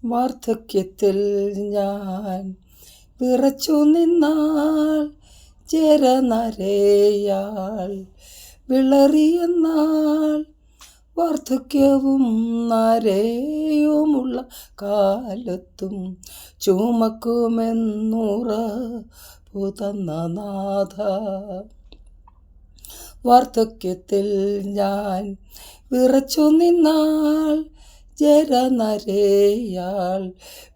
വാർദ്ധക്യത്തിൽ ഞാൻ വിറച്ചു നിന്നാൽ ജരനരയാൽ വിളറിയെന്നാൽ വാർദ്ധക്യവും നരയുമുള്ള കാലത്തും ചുമക്കുമെന്നുറപ്പു തന്ന നാഥ. വാർദ്ധക്യത്തിൽ ഞാൻ വിറച്ചു നിന്നാൽ ജരനരയാൽ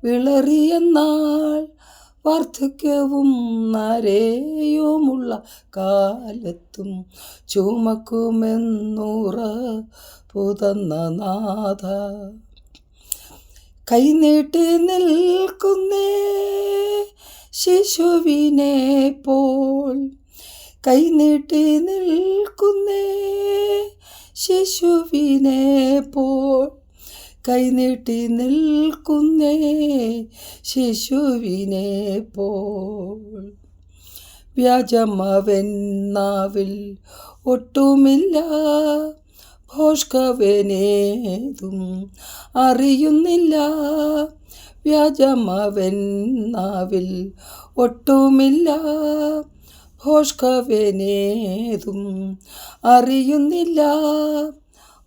വിളറിയെന്നാൽ വാർദ്ധക്യവും നരയുമുള്ള കാലത്തും ചുമക്കുമെന്നുറപ്പു തന്ന നാഥ. കൈനീട്ടി നിൽക്കുന്നേ ശിശുവിനെ പോൽ, കൈനീട്ടി നിൽക്കുന്നേ ശിശുവിനെ പോൽ, കൈനീട്ടി നിൽക്കുന്നേ ശിശുവിനെ പോൽ. വ്യാജമവനാവിൽ ഒട്ടുമില്ല, ഭോഷ്കവനേതും അറിയുന്നില്ല. വ്യാജമവനാവിൽ ഒട്ടുമില്ല, ഭോഷ്കവനേതും അറിയുന്നില്ല.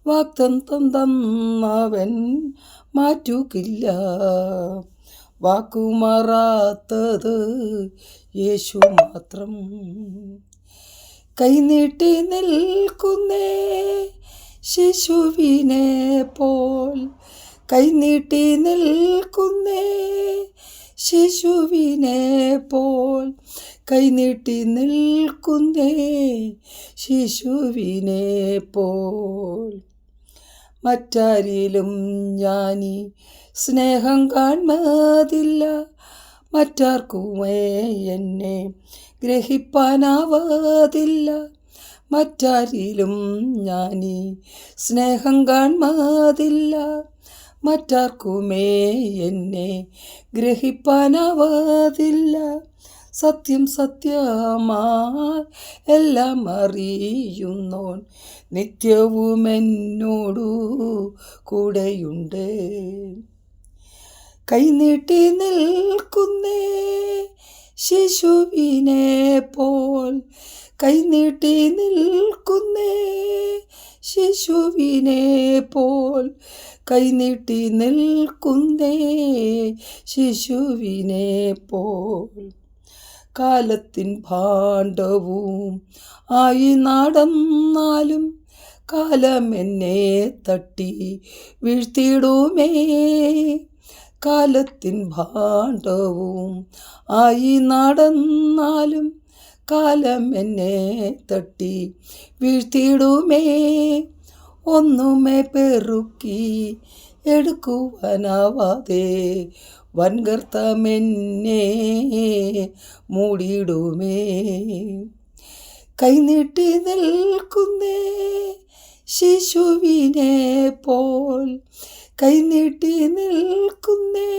വാഗ്ദത്തം തന്നവൻ മാറ്റുകില്ല, വാക്കുമാറാത്തത് യേശു മാത്രം. കൈനീട്ടി നിൽക്കുന്നേ ശിശുവിനെ പോൽ, കൈനീട്ടി നിൽക്കുന്നേ ശിശുവിനെ പോൽ, കൈനീട്ടി നിൽക്കുന്നേ ശിശുവിനെ പോൽ. മറ്റാരിലും ഞാനീ സ്നേഹം കാൺമതില്ല, മറ്റാർക്കുമേ എന്നെ ഗ്രഹിപ്പാനാവതില്ല. മറ്റാരിലും ഞാനീ സ്നേഹം കാൺമതില്ല, മറ്റാർക്കുമേ എന്നെ ഗ്രഹിപ്പാനാവതില്ല. സത്യം സത്യമാ എല്ലാം അറിയുന്നോൻ നിത്യവും എന്നോടു കൂടെയുണ്ട്. കൈനീട്ടി നിൽക്കുന്നേ ശിശുവിനെ പോൽ, കൈനീട്ടി നിൽക്കുന്നേ ശിശുവിനെ പോൽ, കൈനീട്ടി നിൽക്കുന്നേ ശിശുവിനെ പോൽ. കാലത്തിൻ ഭാണ്ഡവും ആയി നടന്നാലും കാലം എന്നെ തട്ടി വീഴ്ത്തിടുമേ. കാലത്തിൻ ഭാണ്ഡവും ആയി നടന്നാലും കാലം എന്നെ തട്ടി വീഴ്ത്തിടുമേ. ഒന്നുമേ പെറുക്കി എടുക്കുവാനാവാതെ വൻഗർത്തമെന്നെ മൂടിയിടുമേ. കൈനീട്ടി നിൽക്കുന്നേ ശിശുവിനെ പോൽ, കൈനീട്ടി നിൽക്കുന്നേ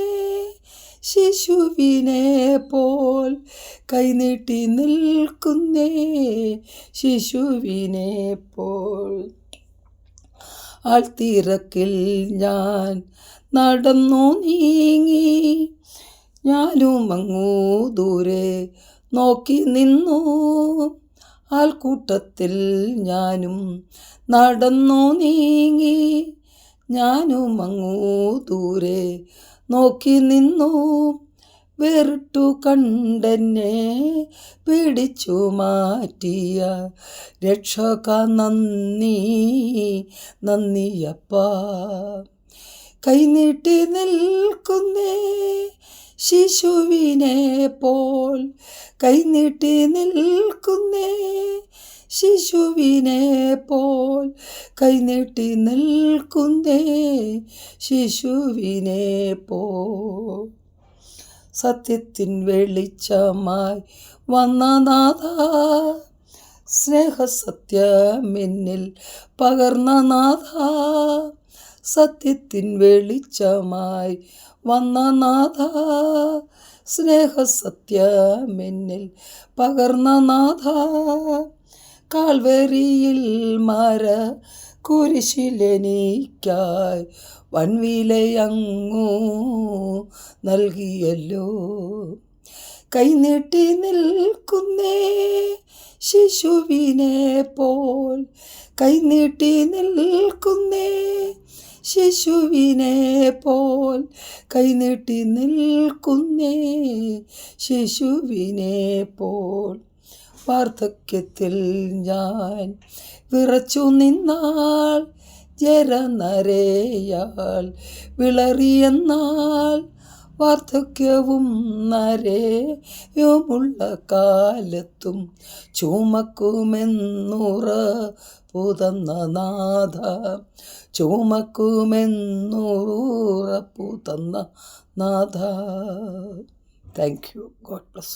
ശിശുവിനെ പോൽ, കൈനീട്ടി നിൽക്കുന്നേ ശിശുവിനെ പോൽ. ആൾത്തിരക്കിൽ ഞാൻ നടന്നു നീങ്ങി, ഞാനും അങ്ങു ദൂരെ നോക്കി നിന്നു. ആൾക്കൂട്ടത്തിൽ ഞാനും നടന്നു നീങ്ങി, ഞാനും അങ്ങു ദൂരെ നോക്കി നിന്നു. വേറിട്ടു കണ്ടെന്നെ പിടിച്ചു മാറ്റിയ രക്ഷക നന്ദി നന്ദിയപ്പ. കൈനീട്ടി നിൽക്കുന്നേ ശിശുവിനെ പോൽ, കൈനീട്ടി നിൽക്കുന്നേ ശിശുവിനെ പോൽ, കൈനീട്ടി നിൽക്കുന്നേ ശിശുവിനെ പോൽ. സത്യത്തിൻ വെളിച്ചമായി വന്ന നാഥ, സ്നേഹസത്യമെന്നിൽ പകർന്ന നാഥ. സത്യത്തിൻ വെളിച്ചമായി വന്ന നാഥ, സ്നേഹസത്യമെന്നിൽ പകർന്ന നാഥ. കാൽവരിയിൽ കുരിശിലെനിക്കായി വൻവിലയങ്ങു നൽകിയല്ലോ. കൈനീട്ടി നിൽക്കുന്നേ ശിശുവിനെ പോൽ, കൈനീട്ടി നിൽക്കുന്നേ ശിശുവിനെ പോൽ, കൈനീട്ടി നിൽക്കുന്നേ ശിശുവിനെ പോൽ. വാർദ്ധക്യത്തിൽ ഞാൻ വിറച്ചു നിന്നാൽ, ജരനരയാൽ വിളറിയെന്നാൽ, വാർദ്ധക്യവും നരയുമുള്ള കാലത്തും ചുമക്കുമെന്നുറപ്പുതന്ന നാഥ, ചുമക്കുമെന്നുറപ്പുതന്ന നാഥ. Thank you. God bless you.